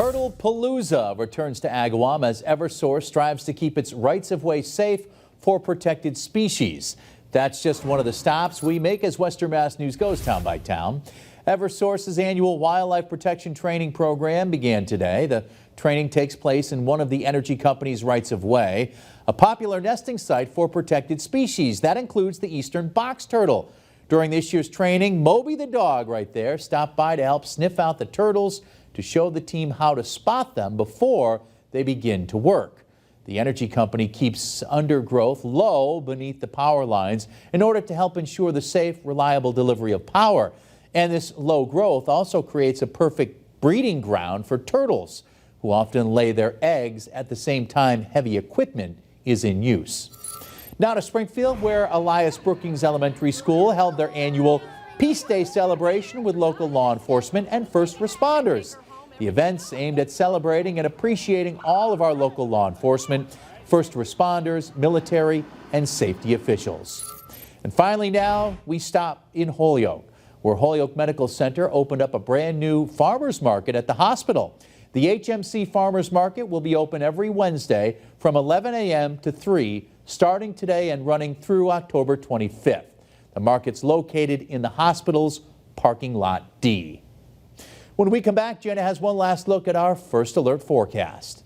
Turtle Palooza returns to Agawam as Eversource strives to keep its rights-of-way safe for protected species. That's just one of the stops we make as Western Mass News goes town by town. Eversource's annual wildlife protection training program began today. The training takes place in one of the energy company's rights-of-way, a popular nesting site for protected species. That includes the eastern box turtle. During this year's training, Moby the dog right there stopped by to help sniff out the turtles to show the team how to spot them before they begin to work. The energy company keeps undergrowth low beneath the power lines in order to help ensure the safe, reliable delivery of power. And this low growth also creates a perfect breeding ground for turtles, who often lay their eggs at the same time heavy equipment is in use. Now to Springfield, where Elias Brookings Elementary School held their annual Peace Day celebration with local law enforcement and first responders. The events aimed at celebrating and appreciating all of our local law enforcement, first responders, military, and safety officials. And finally now, we stop in Holyoke, where Holyoke Medical Center opened up a brand new farmers market at the hospital. The HMC Farmers Market will be open every Wednesday from 11 a.m. to 3, starting today and running through October 25th. The market's located in the hospital's parking lot D. When we come back, Jenna has one last look at our first alert forecast.